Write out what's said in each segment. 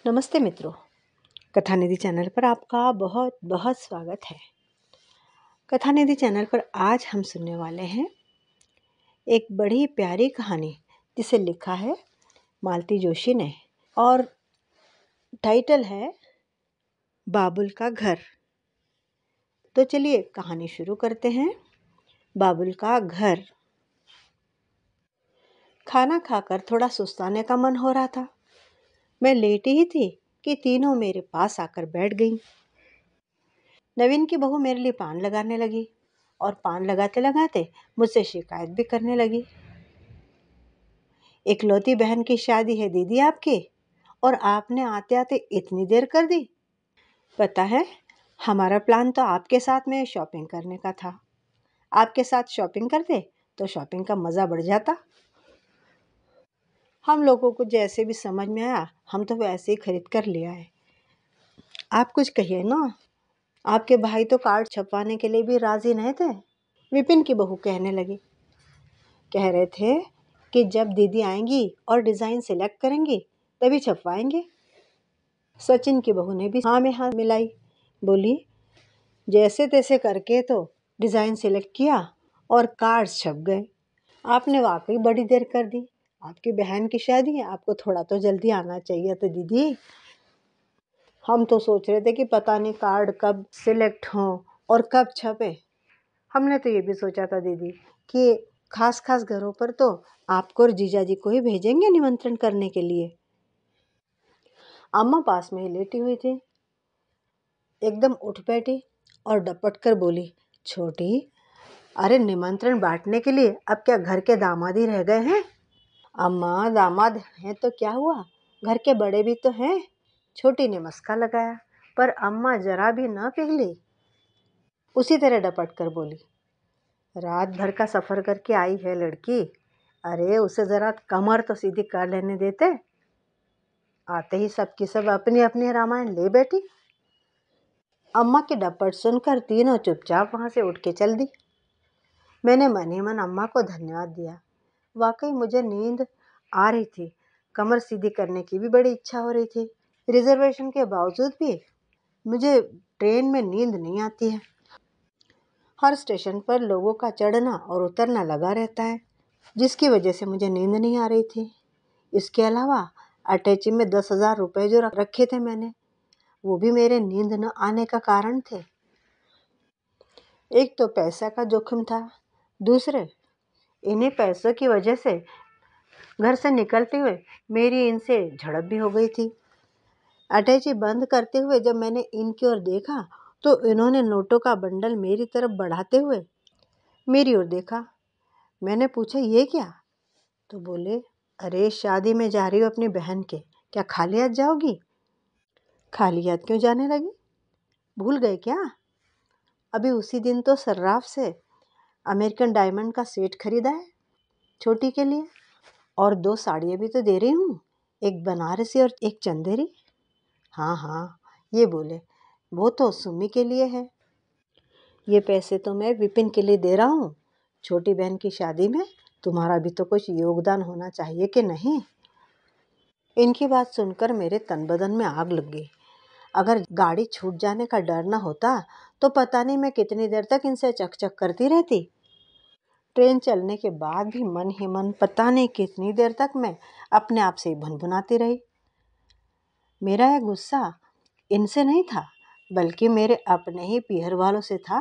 नमस्ते मित्रों, कथा निधि चैनल पर आपका बहुत बहुत स्वागत है। कथा निधि चैनल पर आज हम सुनने वाले हैं एक बड़ी प्यारी कहानी जिसे लिखा है मालती जोशी ने और टाइटल है बाबुल का घर। तो चलिए कहानी शुरू करते हैं। बाबुल का घर। खाना खाकर थोड़ा सुस्ताने का मन हो रहा था। मैं लेटी ही थी कि तीनों मेरे पास आकर बैठ गईं। नवीन की बहू मेरे लिए पान लगाने लगी और पान लगाते लगाते मुझसे शिकायत भी करने लगी। इकलौती बहन की शादी है दीदी आपकी, और आपने आते आते इतनी देर कर दी। पता है, हमारा प्लान तो आपके साथ में शॉपिंग करने का था। आपके साथ शॉपिंग करते तो शॉपिंग का मज़ा बढ़ जाता। हम लोगों को जैसे भी समझ में आया हम तो वैसे ही खरीद कर ले आए। आप कुछ कहिए ना। आपके भाई तो कार्ड छपवाने के लिए भी राजी नहीं थे। विपिन की बहू कहने लगी। कह रहे थे कि जब दीदी आएंगी और डिज़ाइन सिलेक्ट करेंगी तभी छपवाएंगे। सचिन की बहू ने भी हाँ में हाँ मिलाई। बोली, जैसे तैसे करके तो डिज़ाइन सिलेक्ट किया और कार्ड्स छप गए। आपने वाकई बड़ी देर कर दी। आपकी बहन की शादी है, आपको थोड़ा तो जल्दी आना चाहिए था दीदी। हम तो सोच रहे थे कि पता नहीं कार्ड कब सिलेक्ट हों और कब छपे। हमने तो ये भी सोचा था दीदी कि खास घरों पर तो आपको और जीजा जी को ही भेजेंगे निमंत्रण करने के लिए। अम्मा पास में ही लेटी हुई थी। एकदम उठ बैठी और डपट कर बोली, छोटी, अरे निमंत्रण बांटने के लिए अब क्या घर के दामाद ही रह गए हैं? अम्मा, दामाद हैं तो क्या हुआ, घर के बड़े भी तो हैं। छोटी ने मस्का लगाया, पर अम्मा जरा भी न पिघली। उसी तरह डपट कर बोली, रात भर का सफ़र करके आई है लड़की, अरे उसे ज़रा कमर तो सीधी कर लेने देते। आते ही सबकी सब अपनी अपनी रामायण ले बैठी। अम्मा की डपट सुनकर तीनों चुपचाप वहाँ से उठ के चल दी। मैंने मन ही मन अम्मा को धन्यवाद दिया। वाकई मुझे नींद आ रही थी। कमर सीधी करने की भी बड़ी इच्छा हो रही थी। रिजर्वेशन के बावजूद भी मुझे ट्रेन में नींद नहीं आती है। हर स्टेशन पर लोगों का चढ़ना और उतरना लगा रहता है, जिसकी वजह से मुझे नींद नहीं आ रही थी। इसके अलावा अटैची में 10,000 रुपये जो रखे थे मैंने, वो भी मेरे नींद न आने का कारण थे। एक तो पैसा का जोखिम था, दूसरे इन्हीं पैसों की वजह से घर से निकलते हुए मेरी इनसे झड़प भी हो गई थी। अटैची बंद करते हुए जब मैंने इनकी ओर देखा तो इन्होंने नोटों का बंडल मेरी तरफ बढ़ाते हुए मेरी ओर देखा। मैंने पूछा, ये क्या? तो बोले, अरे शादी में जा रही हो अपनी बहन के, क्या खाली हाथ जाओगी? खाली हाथ क्यों जाने लगी? भूल गए क्या? अभी उसी दिन तो सर्राफ से अमेरिकन डायमंड का सेट खरीदा है छोटी के लिए, और 2 साड़ियाँ भी तो दे रही हूँ, एक बनारसी और एक चंदेरी। हाँ हाँ, ये बोले, वो तो सुम्मी के लिए है। ये पैसे तो मैं विपिन के लिए दे रहा हूँ। छोटी बहन की शादी में तुम्हारा भी तो कुछ योगदान होना चाहिए कि नहीं? इनकी बात सुनकर मेरे तन बदन में आग लग गई। अगर गाड़ी छूट जाने का डर न होता तो पता नहीं मैं कितनी देर तक इनसे चकचक करती रहती। ट्रेन चलने के बाद भी मन ही मन पता नहीं कितनी देर तक मैं अपने आप से भुनभुनाती रही। मेरा यह गुस्सा इनसे नहीं था, बल्कि मेरे अपने ही पीहर वालों से था।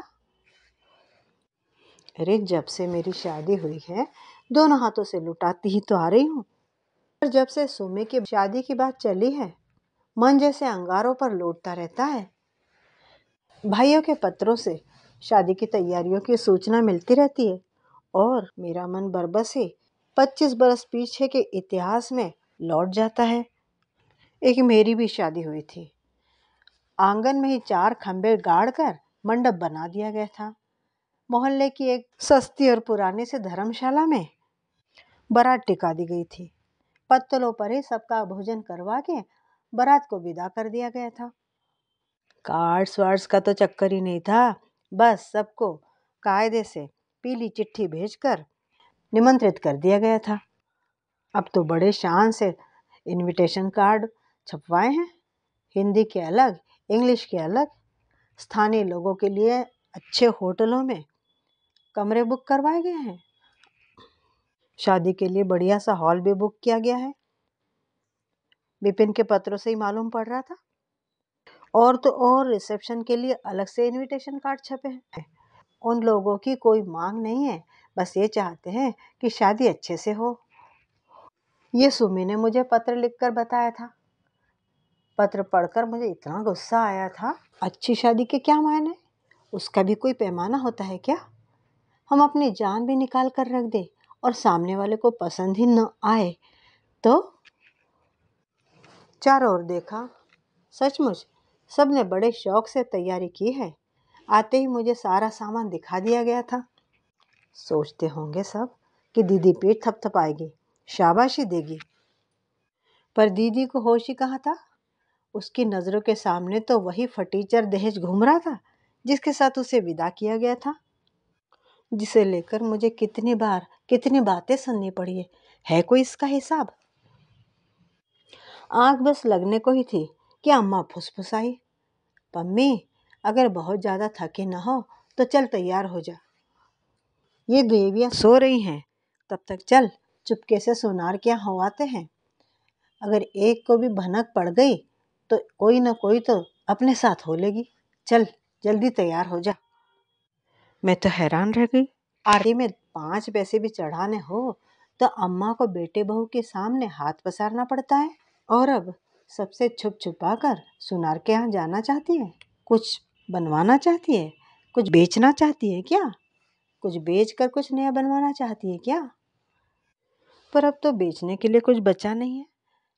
अरे जब से मेरी शादी हुई है दोनों हाथों से लुटाती ही तो आ रही हूँ, पर जब से सुमी की शादी की बात चली है मन जैसे अंगारों पर लौटता रहता है। भाइयों के पत्रों से शादी की तैयारियों की सूचना मिलती रहती है और मेरा मन बरबस ही 25 बरस पीछे के इतिहास में लौट जाता है। एक मेरी भी शादी हुई थी। आंगन में ही 4 खंबे गाड़ कर मंडप बना दिया गया था। मोहल्ले की एक सस्ती और पुरानी से धर्मशाला में बारात टिका दी गई थी। पत्तलों पर ही सबका भोजन करवा के बारात को विदा कर दिया गया था। कार्ड्स वार्ड्स का तो चक्कर ही नहीं था, बस सबको कायदे से पीली चिट्ठी भेजकर निमंत्रित कर दिया गया था। अब तो बड़े शान से इनविटेशन कार्ड छपवाए हैं हिंदी के अलग, इंग्लिश के अलग। स्थानीय लोगों के लिए अच्छे होटलों में कमरे बुक करवाए गए हैं। शादी के लिए बढ़िया सा हॉल भी बुक किया गया है। विपिन के पत्रों से ही मालूम पड़ रहा था। और तो और रिसेप्शन के लिए अलग से इनविटेशन कार्ड छपे हैं। उन लोगों की कोई मांग नहीं है, बस ये चाहते हैं कि शादी अच्छे से हो। ये सुमी ने मुझे पत्र लिखकर बताया था। पत्र पढ़कर मुझे इतना गुस्सा आया था। अच्छी शादी के क्या मायने? उसका भी कोई पैमाना होता है क्या? हम अपनी जान भी निकाल कर रख दे और सामने वाले को पसंद ही न आए तो? चारों ओर देखा, सचमुच सबने बड़े शौक से तैयारी की है। आते ही मुझे सारा सामान दिखा दिया गया था। सोचते होंगे सब कि दीदी पेट थपथपाएगी, शाबाशी देगी। पर दीदी को होश ही कहाँ था। उसकी नज़रों के सामने तो वही फटीचर दहेज घूम रहा था जिसके साथ उसे विदा किया गया था, जिसे लेकर मुझे कितनी बार कितनी बातें सुननी पड़ी है कोई इसका हिसाब? आंख बस लगने को ही थी कि अम्मा फुसफुसाई, पम्मी अगर बहुत ज़्यादा थकी न हो तो चल तैयार हो जा। ये देवियाँ सो रही हैं, तब तक चल चुपके से सोनार के यहाँ हो आते हैं। अगर एक को भी भनक पड़ गई तो कोई ना कोई तो अपने साथ हो लेगी। चल जल्दी तैयार हो जा। मैं तो हैरान रह गई। आरती में 5 पैसे भी चढ़ाने हो तो अम्मा को बेटे बहू के सामने हाथ पसारना पड़ता है, और अब सबसे छुप छुपा कर सुनार के यहाँ जाना चाहती है। कुछ बनवाना चाहती है, कुछ बेचना चाहती है क्या? कुछ बेच कर कुछ नया बनवाना चाहती है क्या? पर अब तो बेचने के लिए कुछ बचा नहीं है।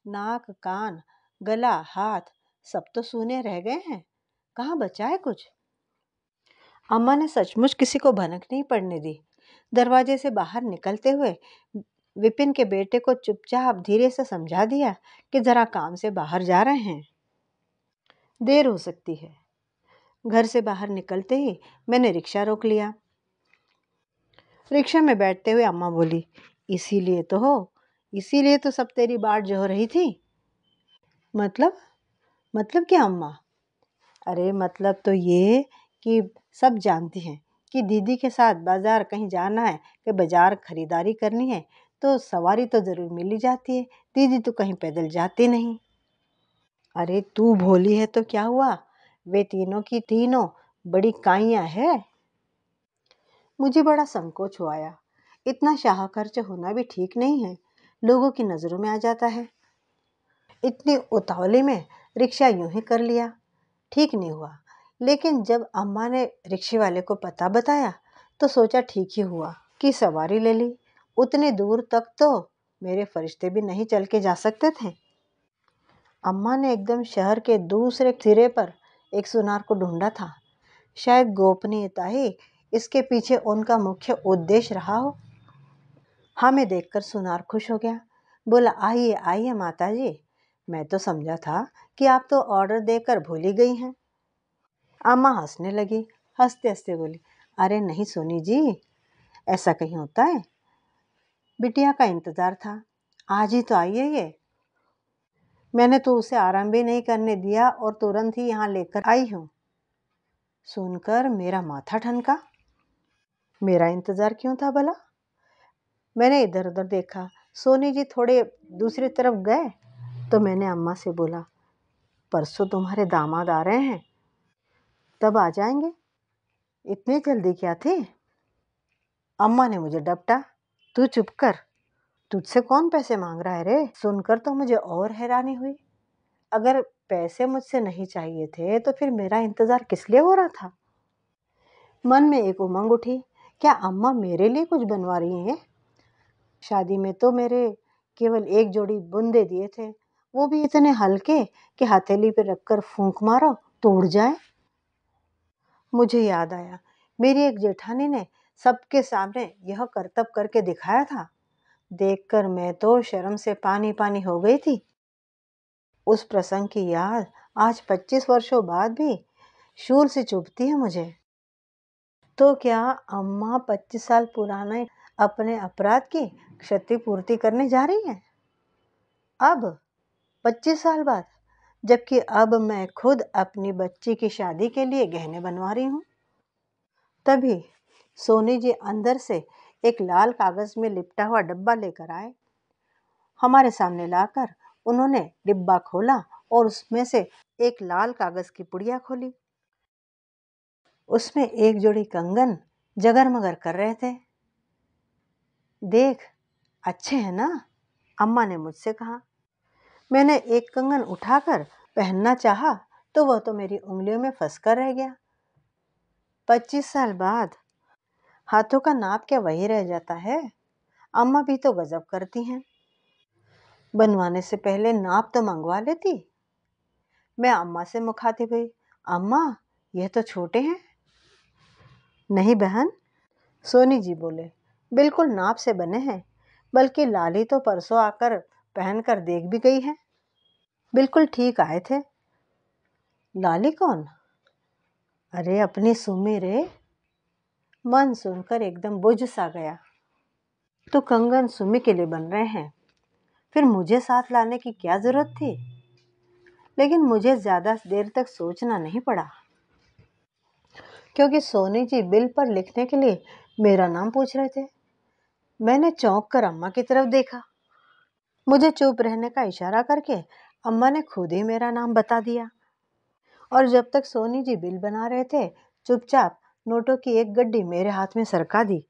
नाक, कान, गला, हाथ सब तो सूने रह गए हैं। कहाँ बचा है कुछ? अम्मा ने सचमुच किसी को भनक नहीं पड़ने दी। दरवाजे से बाहर निकलते हुए विपिन के बेटे को चुपचाप धीरे से समझा दिया कि जरा काम से बाहर जा रहे हैं, देर हो सकती है। घर से बाहर निकलते ही मैंने रिक्शा रोक लिया। रिक्शा में बैठते हुए अम्मा बोली, इसीलिए तो सब तेरी बाट जो हो रही थी। मतलब क्या अम्मा? अरे मतलब तो ये कि सब जानती हैं कि दीदी के साथ बाजार कहीं जाना है, कि बाजार खरीदारी करनी है तो सवारी तो ज़रूर मिल ही जाती है। दीदी तो कहीं पैदल जाती नहीं। अरे तू भोली है तो क्या हुआ, वे तीनों की तीनों बड़ी काइयाँ है। मुझे बड़ा संकोच हुआ। इतना शाहखर्च होना भी ठीक नहीं है, लोगों की नज़रों में आ जाता है। इतनी उतावली में रिक्शा यूं ही कर लिया, ठीक नहीं हुआ। लेकिन जब अम्मा ने रिक्शे वाले को पता बताया तो सोचा ठीक ही हुआ कि सवारी ले ली। उतने दूर तक तो मेरे फरिश्ते भी नहीं चल के जा सकते थे। अम्मा ने एकदम शहर के दूसरे सिरे पर एक सुनार को ढूंढा था। शायद गोपनीयता ही इसके पीछे उनका मुख्य उद्देश्य रहा हो। हमें देखकर सुनार खुश हो गया, बोला, आइए आइए माता जी, मैं तो समझा था कि आप तो ऑर्डर देकर भूल ही गई हैं। अम्मा हंसने लगी, हंसते हंसते बोली, अरे नहीं सोनी जी, ऐसा कहीं होता है। बिटिया का इंतजार था, आज ही तो आई है ये। मैंने तो उसे आराम भी नहीं करने दिया और तुरंत ही यहाँ लेकर आई हूँ। सुनकर मेरा माथा ठनका। मेरा इंतजार क्यों था भला? मैंने इधर उधर देखा, सोनी जी थोड़े दूसरी तरफ गए तो मैंने अम्मा से बोला, परसों तुम्हारे दामाद आ रहे हैं, तब आ जाएंगे, इतनी जल्दी क्या थी? अम्मा ने मुझे डपटा, तू चुप कर, तुझसे कौन पैसे मांग रहा है रे? सुनकर तो मुझे और हैरानी हुई। अगर पैसे मुझसे नहीं चाहिए थे तो फिर मेरा इंतजार किस लिए हो रहा था? मन में एक उमंग उठी, क्या अम्मा मेरे लिए कुछ बनवा रही हैं? शादी में तो मेरे केवल एक जोड़ी बुंदे दिए थे, वो भी इतने हल्के कि हथेली पे रखकर फूंक मारो तो उड़ जाए। मुझे याद आया, मेरी एक जेठानी ने सबके सामने यह करतब करके दिखाया था। देखकर मैं तो शर्म से पानी पानी हो गई थी। उस प्रसंग की याद आज 25 वर्षों बाद भी शूल से चुभती है मुझे। तो क्या अम्मा 25 साल पुराने अपने अपराध की क्षतिपूर्ति करने जा रही हैं? अब 25 साल बाद जबकि अब मैं खुद अपनी बच्ची की शादी के लिए गहने बनवा रही हूँ। तभी सोनी जी अंदर से एक लाल कागज में लिपटा हुआ डब्बा लेकर आए। हमारे सामने लाकर उन्होंने डिब्बा खोला और उसमें से एक लाल कागज की पुड़िया खोली। उसमें एक जोड़ी कंगन जगरमगर कर रहे थे। देख, अच्छे हैं ना? अम्मा ने मुझसे कहा। मैंने एक कंगन उठाकर पहनना चाहा तो वह तो मेरी उंगलियों में फंस कर रह गया। 25 साल बाद हाथों का नाप क्या वही रह जाता है? अम्मा भी तो गजब करती हैं। बनवाने से पहले नाप तो मंगवा लेती। मैं अम्मा से मुखातिब हुई, अम्मा यह तो छोटे हैं। नहीं बहन, सोनी जी बोले, बिल्कुल नाप से बने हैं, बल्कि लाली तो परसों आकर पहन कर देख भी गई है, बिल्कुल ठीक आए थे। लाली कौन? अरे अपनी सुमी रे। मन सुनकर एकदम बुझ सा गया। तो कंगन सुमी के लिए बन रहे हैं, फिर मुझे साथ लाने की क्या जरूरत थी? लेकिन मुझे ज्यादा देर तक सोचना नहीं पड़ा, क्योंकि सोनी जी बिल पर लिखने के लिए मेरा नाम पूछ रहे थे। मैंने चौंक कर अम्मा की तरफ देखा। मुझे चुप रहने का इशारा करके अम्मा ने खुद ही मेरा नाम बता दिया। और जब तक सोनी जी बिल बना रहे थे, चुपचाप नोटों की एक गड्डी मेरे हाथ में सरका दी।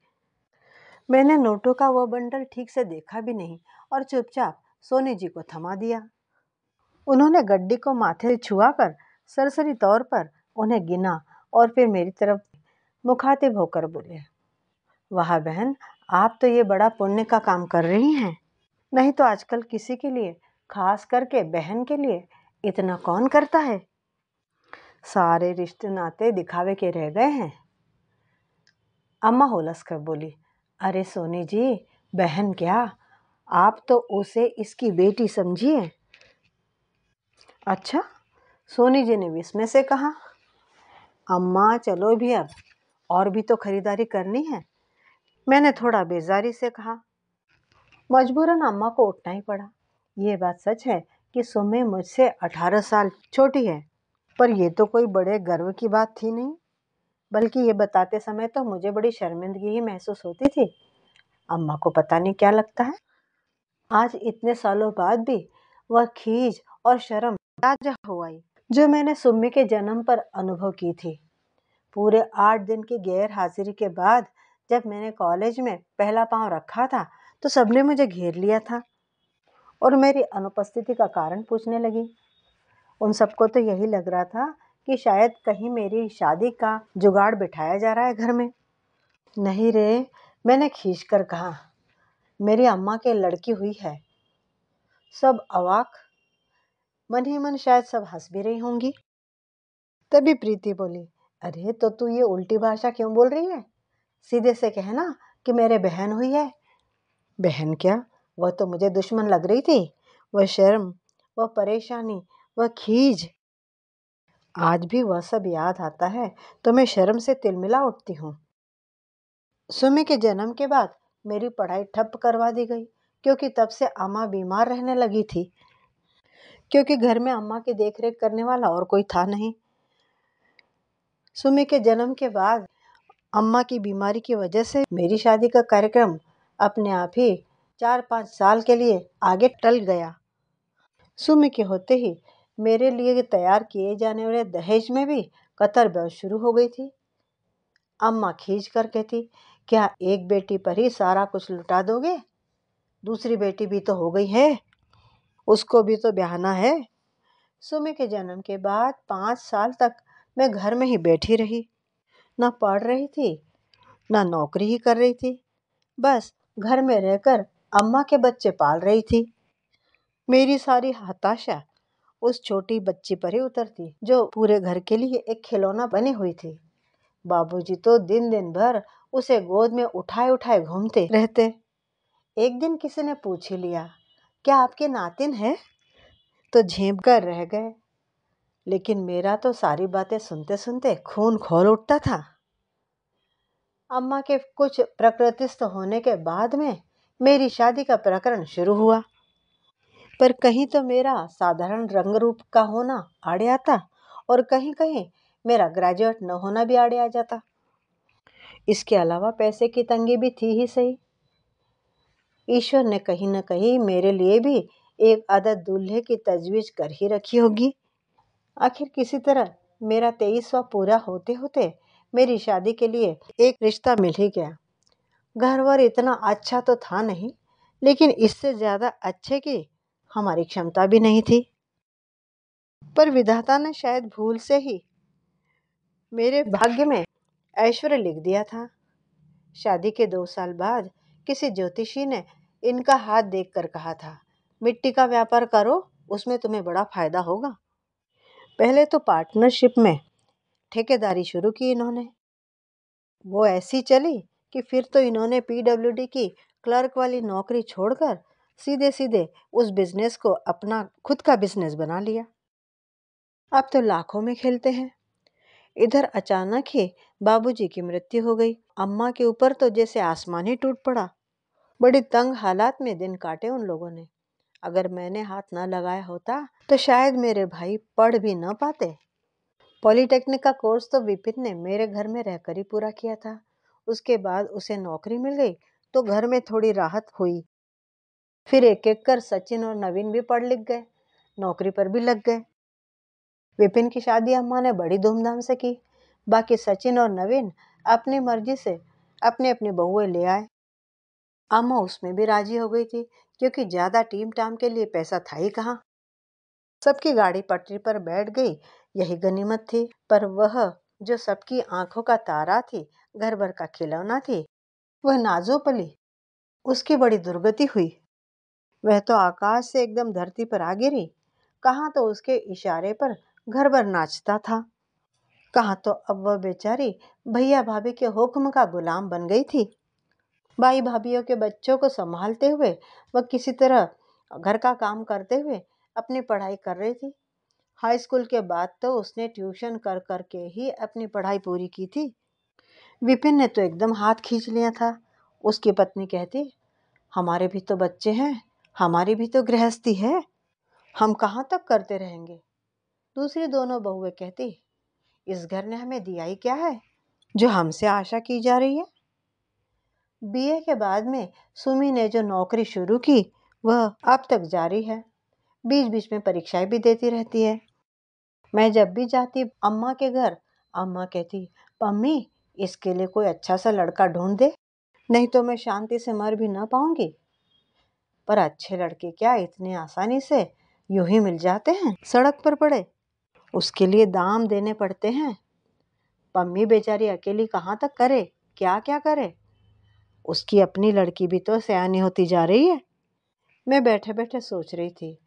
मैंने नोटों का वह बंडल ठीक से देखा भी नहीं और चुपचाप सोनी जी को थमा दिया। उन्होंने गड्डी को माथे से छुआकर सरसरी तौर पर उन्हें गिना और फिर मेरी तरफ मुखातिब होकर बोले, वाह बहन, आप तो ये बड़ा पुण्य का काम कर रही हैं। नहीं तो आजकल किसी के लिए, खास करके बहन के लिए, इतना कौन करता है? सारे रिश्ते नाते दिखावे के रह गए हैं। अम्मा होलस कर बोली, अरे सोनी जी, बहन क्या, आप तो उसे इसकी बेटी समझिए। अच्छा, सोनी जी ने विस्मय से कहा। अम्मा चलो भी अब, और भी तो खरीदारी करनी है। मैंने थोड़ा बेजारी से कहा। मजबूरन अम्मा को उठना ही पड़ा। ये बात सच है कि सुमी मुझसे 18 साल छोटी है, पर यह तो कोई बड़े गर्व की बात थी नहीं, बल्कि ये बताते समय तो मुझे बड़ी शर्मिंदगी ही महसूस होती थी। अम्मा को पता नहीं क्या लगता है। आज इतने सालों बाद भी वह खीज और शर्म ताजा हो आई, जो मैंने सुम्मी के जन्म पर अनुभव की थी। पूरे 8 दिन की गैर हाजिरी के बाद जब मैंने कॉलेज में पहला पांव रखा था, तो सबने मुझे घेर लिया था और मेरी अनुपस्थिति का कारण पूछने लगी। उन सबको तो यही लग रहा था कि शायद कहीं मेरी शादी का जुगाड़ बिठाया जा रहा है घर में। नहीं रे, मैंने खींच कर कहा, मेरी अम्मा के लड़की हुई है। सब अवाक, मन ही मन शायद सब हंस भी रही होंगी। तभी प्रीति बोली, अरे तो तू ये उल्टी भाषा क्यों बोल रही है? सीधे से कहना कि मेरे बहन हुई है। बहन क्या, वह तो मुझे दुश्मन लग रही थी। वह शर्म, वह परेशानी, वह खीज, आज भी वह सब याद आता है तो मैं शर्म से तिलमिला उठती हूँ। सुमी के जन्म के बाद मेरी पढ़ाई ठप करवा दी गई, क्योंकि तब से अम्मा बीमार रहने लगी थी, क्योंकि घर में अम्मा की देखरेख करने वाला और कोई था नहीं। सुमी के जन्म के बाद अम्मा की बीमारी की वजह से मेरी शादी का कार्यक्रम अपने आप ही 4-5 साल के लिए आगे टल गया। सुमी के होते ही मेरे लिए तैयार किए जाने वाले दहेज में भी कतर बहस शुरू हो गई थी। अम्मा खींच कर कहती, क्या एक बेटी पर ही सारा कुछ लुटा दोगे? दूसरी बेटी भी तो हो गई है, उसको भी तो ब्याहना है। सुमी के जन्म के बाद 5 साल तक मैं घर में ही बैठी रही, ना पढ़ रही थी, ना नौकरी ही कर रही थी, बस घर में रहकर अम्मा के बच्चे पाल रही थी। मेरी सारी हताशा उस छोटी बच्ची पर ही उतरती, जो पूरे घर के लिए एक खिलौना बनी हुई थी। बाबूजी तो दिन दिन भर उसे गोद में उठाए उठाए घूमते रहते। एक दिन किसी ने पूछ ही लिया, क्या आपके नातिन है? तो झेप कर रह गए। लेकिन मेरा तो सारी बातें सुनते सुनते खून खौल उठता था। अम्मा के कुछ प्रकृतिस्थ होने के बाद में मेरी शादी का प्रकरण शुरू हुआ। पर कहीं तो मेरा साधारण रंग रूप का होना आड़े आता और कहीं कहीं मेरा ग्रेजुएट न होना भी आड़े आ जाता। इसके अलावा पैसे की तंगी भी थी ही सही। ईश्वर ने कहीं न कहीं मेरे लिए भी एक आदत दूल्हे की तजवीज कर ही रखी होगी। आखिर किसी तरह मेरा 23वां पूरा होते होते मेरी शादी के लिए एक रिश्ता मिल ही गया। घर वर इतना अच्छा तो था नहीं, लेकिन इससे ज्यादा अच्छे की हमारी क्षमता भी नहीं थी। पर विधाता ने शायद भूल से ही मेरे भाग्य में ऐश्वर्य लिख दिया था। शादी के 2 साल बाद किसी ज्योतिषी ने इनका हाथ देखकर कहा था, मिट्टी का व्यापार करो, उसमें तुम्हें बड़ा फायदा होगा। पहले तो पार्टनरशिप में ठेकेदारी शुरू की इन्होंने। वो ऐसी चली कि फिर तो इन्होंने पीडब्ल्यूडी की क्लर्क वाली नौकरी छोड़कर सीधे सीधे उस बिजनेस को अपना खुद का बिजनेस बना लिया। अब तो लाखों में खेलते हैं। इधर अचानक ही बाबूजी की मृत्यु हो गई। अम्मा के ऊपर तो जैसे आसमान ही टूट पड़ा। बड़ी तंग हालात में दिन काटे उन लोगों ने। अगर मैंने हाथ न लगाया होता तो शायद मेरे भाई पढ़ भी न पाते। पॉलिटेक्निक का कोर्स तो विपिन ने मेरे घर में रहकर ही पूरा किया था। उसके बाद उसे नौकरी मिल गई तो घर में थोड़ी राहत हुई। फिर एक एक कर सचिन और नवीन भी पढ़ लिख गए, नौकरी पर भी लग गए। विपिन की शादी अम्मा ने बड़ी धूमधाम से की। बाकी सचिन और नवीन अपनी मर्जी से अपनी अपनी बहुएं ले आए। अम्मा उसमें भी राजी हो गई थी, क्योंकि ज्यादा टीम टाम के लिए पैसा था ही कहाँ। सबकी गाड़ी पटरी पर बैठ गई, यही गनीमत थी। पर वह जो सबकी आंखों का तारा थी, घर भर का खिलौना थी, वह नाजो पली, उसकी बड़ी दुर्गति हुई। वह तो आकाश से एकदम धरती पर आ गिरी। कहाँ तो उसके इशारे पर घर भर नाचता था, कहाँ तो अब वह बेचारी भैया भाभी के हुक्म का गुलाम बन गई थी। भाई भाभीियों के बच्चों को संभालते हुए वह किसी तरह घर का काम करते हुए अपनी पढ़ाई कर रही थी। हाई स्कूल के बाद तो उसने ट्यूशन कर करके ही अपनी पढ़ाई पूरी की थी। विपिन ने तो एकदम हाथ खींच लिया था। उसकी पत्नी कहती, हमारे भी तो बच्चे हैं, हमारी भी तो गृहस्थी है, हम कहाँ तक करते रहेंगे। दूसरी दोनों बहुएं कहती, इस घर ने हमें दिया ही क्या है जो हमसे आशा की जा रही है। बीए के बाद में सुमी ने जो नौकरी शुरू की वह अब तक जारी है। बीच बीच में परीक्षाएं भी देती रहती है। मैं जब भी जाती अम्मा के घर, अम्मा कहती, पम्मी इसके लिए कोई अच्छा सा लड़का ढूंढ दे, नहीं तो मैं शांति से मर भी ना पाऊंगी। पर अच्छे लड़के क्या इतने आसानी से यूं ही मिल जाते हैं सड़क पर पड़े? उसके लिए दाम देने पड़ते हैं। पम्मी बेचारी अकेली कहाँ तक करे, क्या क्या करे। उसकी अपनी लड़की भी तो सयानी होती जा रही है। मैं बैठे बैठे सोच रही थी,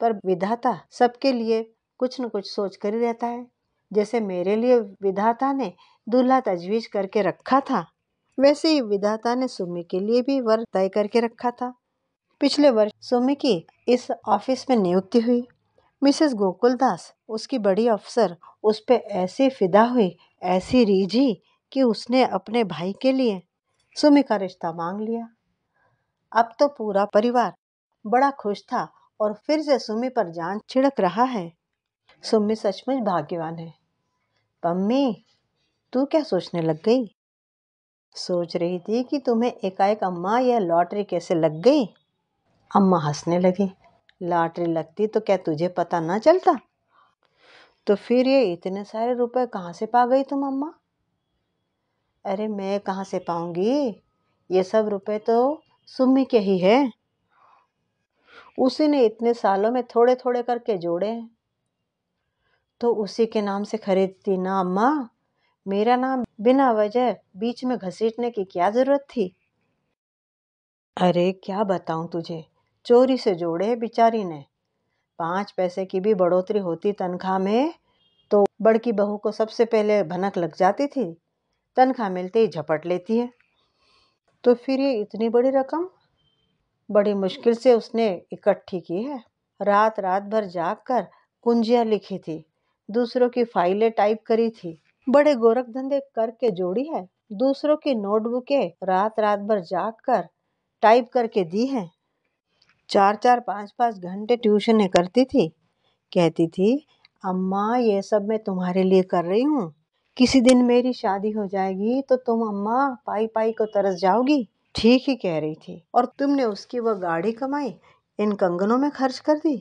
पर विधाता सबके लिए कुछ न कुछ सोच कर ही रहता है। जैसे मेरे लिए विधाता ने दूल्हा तजवीज करके रखा था, वैसे ही विधाता ने सुमी के लिए भी वर तय करके रखा था। पिछले वर्ष सुमी की इस ऑफिस में नियुक्ति हुई। मिसेस गोकुलदास उसकी बड़ी अफसर उस पे ऐसी फिदा हुई, ऐसी रीझी कि उसने अपने भाई के लिए सुमी का रिश्ता मांग लिया। अब तो पूरा परिवार बड़ा खुश था और फिर से सुमी पर जान छिड़क रहा है। सुमी सचमुच भाग्यवान है। पम्मी तू क्या सोचने लग गई? सोच रही थी कि तुम्हें एकाएक अम्मा यह लॉटरी कैसे लग गई। अम्मा हंसने लगी। लॉटरी लगती तो क्या तुझे पता ना चलता? तो फिर ये इतने सारे रुपए कहाँ से पा गई तुम अम्मा? अरे मैं कहाँ से पाऊंगी, ये सब रुपए तो सुम्मी के ही है। उसी ने इतने सालों में थोड़े थोड़े करके जोड़े हैं, तो उसी के नाम से खरीदती ना अम्मा। मेरा नाम बिना वजह बीच में घसीटने की क्या जरूरत थी? अरे क्या बताऊं तुझे, चोरी से जोड़े है बिचारी ने। 5 पैसे की भी बढ़ोतरी होती तनख्वाह में तो बड़की बहू को सबसे पहले भनक लग जाती थी। तनख्वाह मिलते ही झपट लेती है। तो फिर ये इतनी बड़ी रकम बड़ी मुश्किल से उसने इकट्ठी की है। रात रात भर जाग कर कुंजियां लिखी थी, दूसरों की फाइलें टाइप करी थी, बड़े गोरख धंधे करके जोड़ी है। दूसरों की नोटबुकें रात रात भर जाग कर टाइप करके दी है। 4-4 5-5 घंटे ट्यूशन करती थी। कहती थी, अम्मा ये सब मैं तुम्हारे लिए कर रही हूँ, किसी दिन मेरी शादी हो जाएगी तो तुम अम्मा पाई पाई को तरस जाओगी। ठीक ही कह रही थी। और तुमने उसकी वह गाड़ी कमाई इन कंगनों में खर्च कर दी।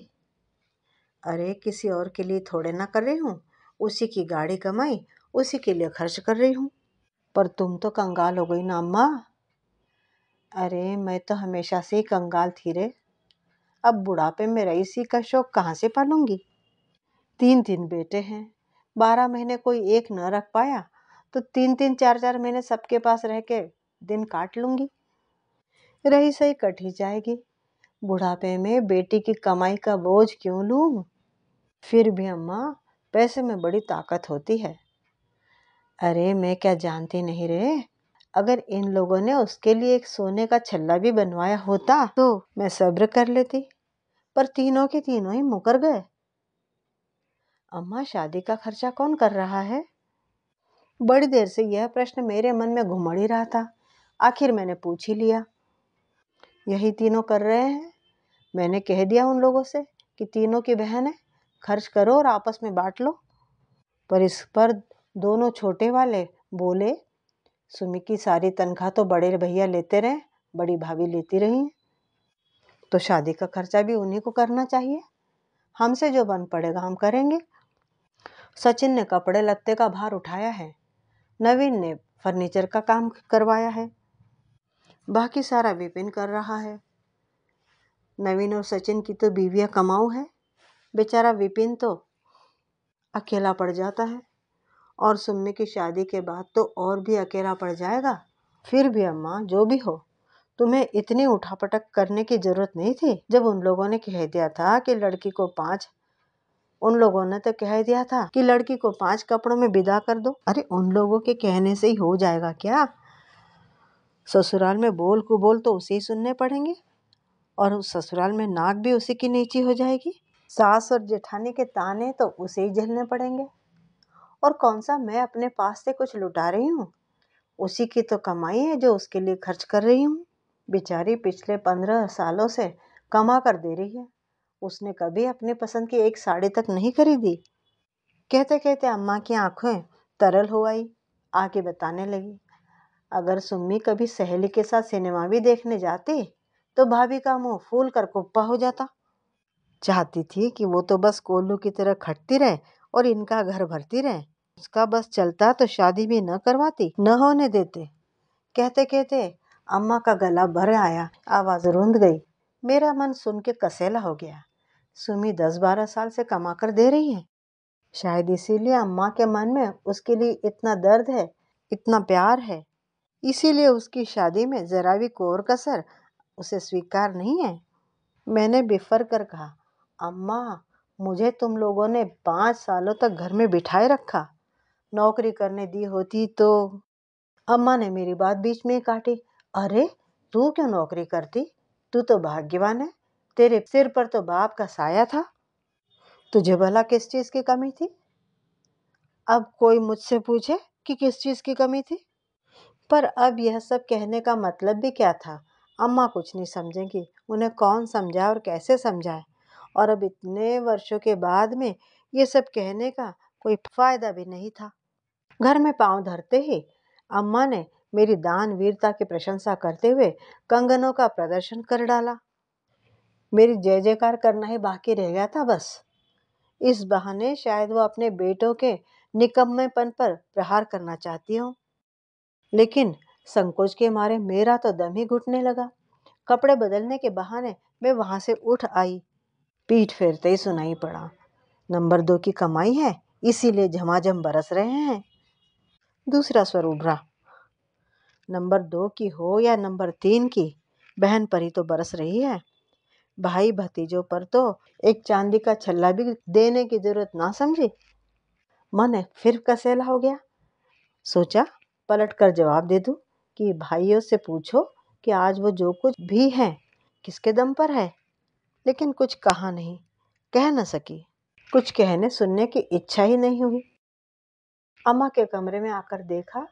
अरे किसी और के लिए थोड़े ना कर रही हूँ, उसी की गाड़ी कमाई उसी के लिए खर्च कर रही हूँ। पर तुम तो कंगाल हो गई ना अम्मा। अरे मैं तो हमेशा से ही कंगाल थी रे। अब बुढ़ापे में रईसी का शौक कहाँ से पालूंगी। 3 बेटे हैं, 12 महीने कोई एक न रख पाया तो 3-4 महीने सबके पास रह के दिन काट लूंगी। रही सही कट ही जाएगी। बुढ़ापे में बेटी की कमाई का बोझ क्यों लूं। फिर भी अम्मा पैसे में बड़ी ताकत होती है। अरे मैं क्या जानती नहीं रे। अगर इन लोगों ने उसके लिए एक सोने का छल्ला भी बनवाया होता तो मैं सब्र कर लेती, पर तीनों के तीनों ही मुकर गए। अम्मा शादी का खर्चा कौन कर रहा है? बड़ी देर से यह प्रश्न मेरे मन में घुमड़ ही रहा था। आखिर मैंने पूछ ही लिया। यही तीनों कर रहे हैं। मैंने कह दिया उन लोगों से कि तीनों की बहन है, खर्च करो और आपस में बांट लो। पर इस पर दोनों छोटे वाले बोले, सुमी की सारी तनख्वाह तो बड़े भैया लेते रहे, बड़ी भाभी लेती रही, तो शादी का खर्चा भी उन्हीं को करना चाहिए। हमसे जो बन पड़ेगा हम करेंगे। सचिन ने कपड़े लत्ते का भार उठाया है, नवीन ने फर्नीचर का काम करवाया है, बाकी सारा विपिन कर रहा है। नवीन और सचिन की तो बीवियां कमाऊ है, बेचारा विपिन तो अकेला पड़ जाता है, और सुम्मी की शादी के बाद तो और भी अकेला पड़ जाएगा। फिर भी अम्मा जो भी हो, तुम्हें इतनी उठापटक करने की जरूरत नहीं थी। जब उन लोगों ने कह दिया था कि लड़की को 5 कपड़ों में विदा कर दो। अरे उन लोगों के कहने से ही हो जाएगा क्या? ससुराल में बोल कुबोल तो उसे ही सुनने पड़ेंगे, और उस ससुराल में नाक भी उसी की नीची हो जाएगी। सास और जेठानी के ताने तो उसे ही झेलने पड़ेंगे। और कौन सा मैं अपने पास से कुछ लुटा रही हूँ, उसी की तो कमाई है जो उसके लिए खर्च कर रही हूँ। बेचारी पिछले 15 सालों से कमा कर दे रही है, उसने कभी अपने पसंद की एक साड़ी तक नहीं खरीदी। कहते कहते अम्मा की आंखें तरल हो आई, आके बताने लगी, अगर सुम्मी कभी सहेली के साथ सिनेमा भी देखने जाती तो भाभी का मुंह फूल कर कुप्पा हो जाता। चाहती थी कि वो तो बस कोल्लू की तरह खटती रहे और इनका घर भरती रहे। उसका बस चलता तो शादी भी न करवाती, न होने देते। कहते कहते अम्मा का गला भर आया, आवाज रुंध गई। मेरा मन सुन के कसेला हो गया। सुमी 10-12 साल से कमा कर दे रही है, शायद इसीलिए अम्मा के मन में उसके लिए इतना दर्द है, इतना प्यार है। इसीलिए उसकी शादी में जरा भी कोर कसर उसे स्वीकार नहीं है। मैंने बिफर कर कहा, अम्मा मुझे तुम लोगों ने 5 सालों तक घर में बिठाए रखा, नौकरी करने दी होती तो। अम्मा ने मेरी बात बीच में ही काटी, अरे तू क्यों नौकरी करती, तू तो भाग्यवान है, तेरे सिर पर तो बाप का साया था, तुझे भला किस चीज की कमी थी? अब कोई मुझसे पूछे कि किस चीज की कमी थी। पर अब यह सब कहने का मतलब भी क्या था? अम्मा कुछ नहीं समझेंगी, उन्हें कौन समझाए और कैसे समझाए। और अब इतने वर्षों के बाद में ये सब कहने का कोई फायदा भी नहीं था। घर में पांव धरते ही अम्मा ने मेरी दान वीरता की प्रशंसा करते हुए कंगनों का प्रदर्शन कर डाला। मेरी जय जयकार करना ही बाकी रह गया था बस। इस बहाने शायद वो अपने बेटों के निकम्मेपन पर प्रहार करना चाहती हो, लेकिन संकोच के मारे मेरा तो दम ही घुटने लगा। कपड़े बदलने के बहाने मैं वहां से उठ आई। पीठ फेरते ही सुनाई पड़ा, नंबर 2 की कमाई है, इसीलिए झमाझम बरस रहे हैं। दूसरा स्वर उभरा, नंबर 2 की हो या नंबर 3 की, बहन पर ही तो बरस रही है। भाई भतीजों पर तो एक चांदी का छल्ला भी देने की जरूरत ना समझी। मन फिर कसेला हो गया। सोचा पलट कर जवाब दे दूं कि भाइयों से पूछो कि आज वो जो कुछ भी है किसके दम पर है, लेकिन कुछ कहा नहीं, कह न सकी। कुछ कहने सुनने की इच्छा ही नहीं हुई। अम्मा के कमरे में आकर देखा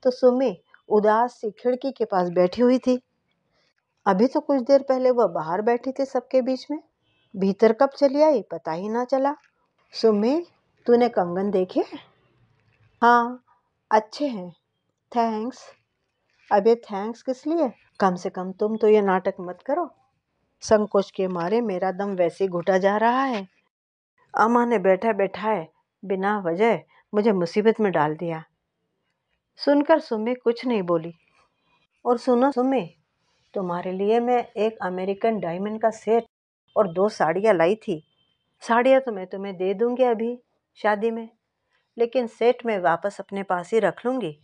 तो सुमी उदास सी खिड़की के पास बैठी हुई थी। अभी तो कुछ देर पहले वह बाहर बैठी थी सबके बीच में, भीतर कब चली आई पता ही ना चला। सुमी, तूने कंगन देखे? हाँ, अच्छे हैं, थैंक्स। अबे थैंक्स किस लिए? कम से कम तुम तो ये नाटक मत करो। संकोच के मारे मेरा दम वैसे ही घुटा जा रहा है। अम्मा ने बैठा बैठाए बिना वजह मुझे मुसीबत में डाल दिया। सुनकर सुमी कुछ नहीं बोली। और सुनो सुमी, तुम्हारे लिए मैं एक अमेरिकन डायमंड का सेट और 2 साड़ियाँ लाई थी। साड़ियाँ तो मैं तुम्हें दे दूंगी अभी शादी में, लेकिन सेट मैं वापस अपने पास ही रख लूँगी।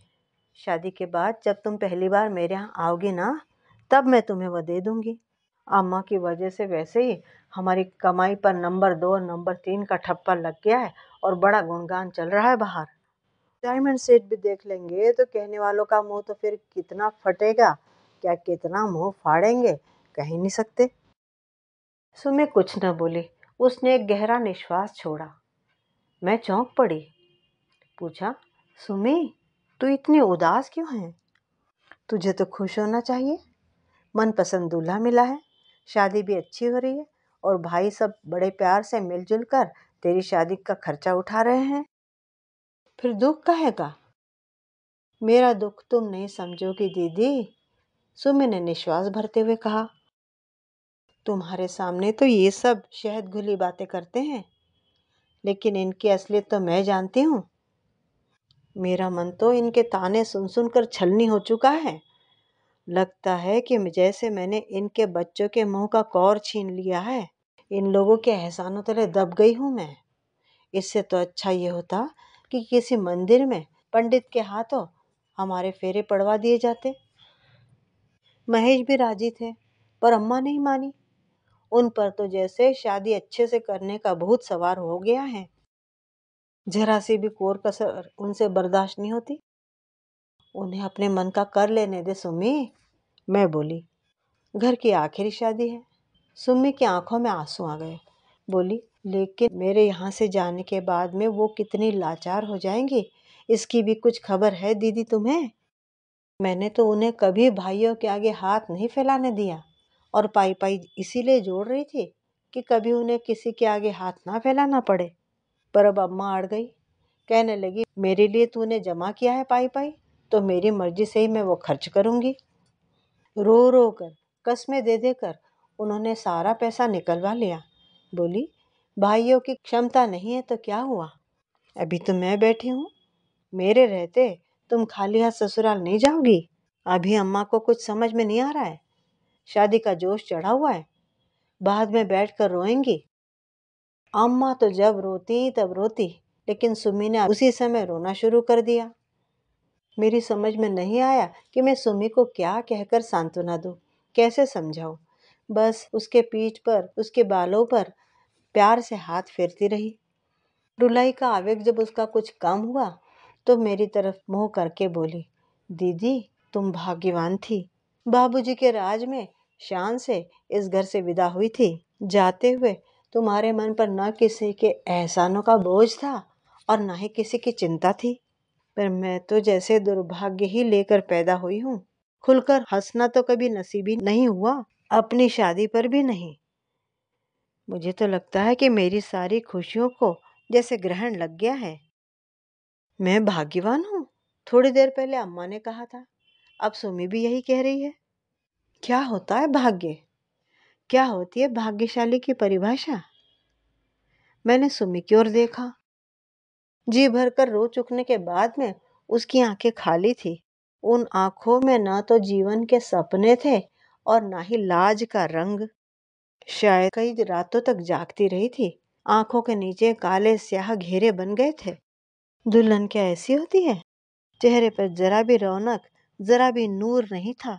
शादी के बाद जब तुम पहली बार मेरे यहाँ आओगी ना, तब मैं तुम्हें वह दे दूंगी। अम्मा की वजह से वैसे ही हमारी कमाई पर नंबर 2 नंबर 3 का ठप्पा लग गया है और बड़ा गुणगान चल रहा है बाहर। डायमंड सेट भी देख लेंगे तो कहने वालों का मुंह तो फिर कितना फटेगा, क्या कितना मुंह फाड़ेंगे, कह ही नहीं सकते। सुमी कुछ न बोली। उसने एक गहरा निश्वास छोड़ा। मैं चौंक पड़ी। पूछा, सुमी, तू इतनी उदास क्यों है? तुझे तो खुश होना चाहिए, मनपसंद दूल्हा मिला है, शादी भी अच्छी हो रही है और भाई सब बड़े प्यार से मिलजुल कर तेरी शादी का खर्चा उठा रहे हैं। फिर दुख काहे का? मेरा दुख तुम नहीं समझोगी दीदी, सुमी ने निश्वास भरते हुए कहा। तुम्हारे सामने तो ये सब शहद घुली बातें करते हैं, लेकिन इनकी असलियत तो मैं जानती हूँ। मेरा मन तो इनके ताने सुन सुन कर छलनी हो चुका है। लगता है कि जैसे मैंने इनके बच्चों के मुंह का कौर छीन लिया है। इन लोगों के एहसानों तले दब गई हूँ मैं। इससे तो अच्छा ये होता कि किसी मंदिर में पंडित के हाथों हमारे फेरे पड़वा दिए जाते। महेश भी राजी थे, पर अम्मा नहीं मानी। उन पर तो जैसे शादी अच्छे से करने का भूत सवार हो गया है। जरा सी भी कोर कसर उनसे बर्दाश्त नहीं होती। उन्हें अपने मन का कर लेने दे सुमी, मैं बोली। घर की आखिरी शादी है। सुम्मी की आंखों में आंसू आ गए। बोली, लेकिन मेरे यहाँ से जाने के बाद में वो कितनी लाचार हो जाएंगी, इसकी भी कुछ खबर है दीदी तुम्हें? मैंने तो उन्हें कभी भाइयों के आगे हाथ नहीं फैलाने दिया और पाई पाई इसीलिए जोड़ रही थी कि कभी उन्हें किसी के आगे हाथ ना फैलाना पड़े। पर अब अम्मा अड़ गई। कहने लगी, मेरे लिए तूने जमा किया है पाई पाई, तो मेरी मर्जी से ही मैं वो खर्च करूंगी। रो रो कर, कस्में दे देकर उन्होंने सारा पैसा निकलवा लिया। बोली, भाइयों की क्षमता नहीं है तो क्या हुआ, अभी तो मैं बैठी हूँ। मेरे रहते तुम खाली हाथ ससुराल नहीं जाओगी। अभी अम्मा को कुछ समझ में नहीं आ रहा है। शादी का जोश चढ़ा हुआ है, बाद में बैठ कर रोएंगी। अम्मा तो जब रोती तब रोती, लेकिन सुमी ने उसी समय रोना शुरू कर दिया। मेरी समझ में नहीं आया कि मैं सुमी को क्या कहकर सांत्वना दूं, कैसे समझाऊं। बस उसके पीठ पर, उसके बालों पर प्यार से हाथ फेरती रही। रुलाई का आवेग जब उसका कुछ कम हुआ तो मेरी तरफ मुंह करके बोली, दीदी तुम भाग्यवान थी। बाबूजी के राज में शान से इस घर से विदा हुई थी। जाते हुए तुम्हारे मन पर न किसी के एहसानों का बोझ था और न ही किसी की चिंता थी। पर मैं तो जैसे दुर्भाग्य ही लेकर पैदा हुई हूँ। खुलकर हंसना तो कभी नसीबी नहीं हुआ, अपनी शादी पर भी नहीं। मुझे तो लगता है कि मेरी सारी खुशियों को जैसे ग्रहण लग गया है। मैं भाग्यवान हूँ, थोड़ी देर पहले अम्मा ने कहा था, अब सुमी भी यही कह रही है। क्या होता है भाग्य? क्या होती है भाग्यशाली की परिभाषा? मैंने सुमी की ओर देखा। जी भरकर रो चुकने के बाद में उसकी आंखें खाली थी। उन आंखों में न तो जीवन के सपने थे और न ही लाज का रंग। शायद कई रातों तक जागती रही थी। आंखों के नीचे काले स्याह घेरे बन गए थे। दुल्हन क्या ऐसी होती है? चेहरे पर जरा भी रौनक, जरा भी नूर नहीं था।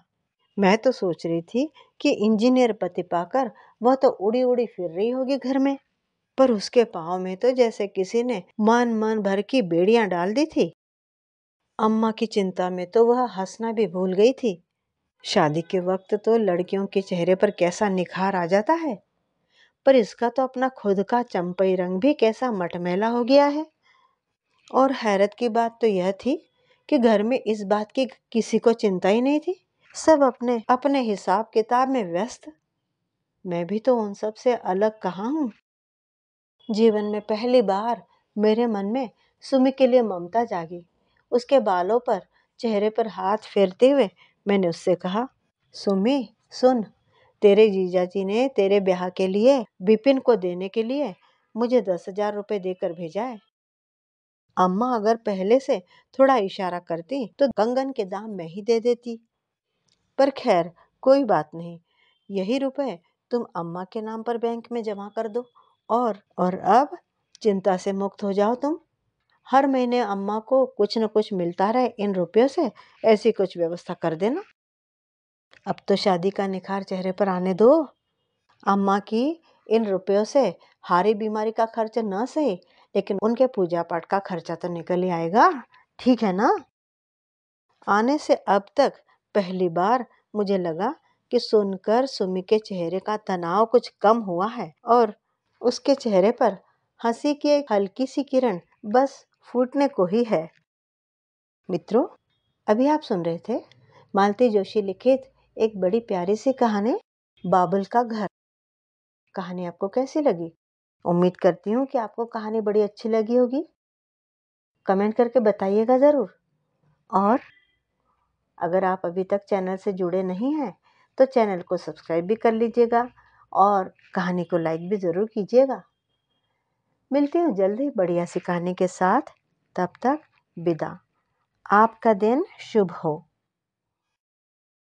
मैं तो सोच रही थी कि इंजीनियर पति पाकर वह तो उड़ी उड़ी फिर रही होगी घर में, पर उसके पाँव में तो जैसे किसी ने मन मन भर की बेड़ियां डाल दी थी। अम्मा की चिंता में तो वह हंसना भी भूल गई थी। शादी के वक्त तो लड़कियों के चेहरे पर कैसा निखार आ जाता है, पर इसका तो अपना खुद का चंपई रंग भी कैसा मटमैला हो गया है। और हैरत की बात तो यह थी कि घर में इस बात की किसी को चिंता ही नहीं थी सब अपने अपने हिसाब किताब में व्यस्त। मैं भी तो उन सब से अलग कहाँ हूँ। जीवन में पहली बार मेरे मन में सुमी के लिए ममता जागी। उसके बालों पर, चेहरे पर हाथ फेरते हुए मैंने उससे कहा, सुमी सुन, तेरे जीजा जी ने तेरे ब्याह के लिए विपिन को देने के लिए मुझे 10,000 रुपए देकर भेजा है। अम्मा अगर पहले से थोड़ा इशारा करती तो कंगन के दाम मैं ही दे देती। पर खैर कोई बात नहीं, यही रुपए तुम अम्मा के नाम पर बैंक में जमा कर दो और अब चिंता से मुक्त हो जाओ तुम। हर महीने अम्मा को कुछ न कुछ मिलता रहे इन रुपयों से, ऐसी कुछ व्यवस्था कर देना। अब तो शादी का निखार चेहरे पर आने दो। अम्मा की इन रुपयों से हारी बीमारी का खर्च न सही, लेकिन उनके पूजा पाठ का खर्चा तो निकल ही आएगा। ठीक है ना? आने से अब तक पहली बार मुझे लगा कि सुनकर सुमी के चेहरे का तनाव कुछ कम हुआ है और उसके चेहरे पर हंसी की एक हल्की सी किरण बस फूटने को ही है। मित्रों, अभी आप सुन रहे थे मालती जोशी लिखित एक बड़ी प्यारी सी कहानी, बाबुल का घर। कहानी आपको कैसी लगी? उम्मीद करती हूँ कि आपको कहानी बड़ी अच्छी लगी होगी। कमेंट करके बताइएगा ज़रूर। और अगर आप अभी तक चैनल से जुड़े नहीं हैं तो चैनल को सब्सक्राइब भी कर लीजिएगा और कहानी को लाइक भी ज़रूर कीजिएगा। मिलती हूँ जल्दी बढ़िया सी कहानी के साथ। तब तक विदा। आपका दिन शुभ हो।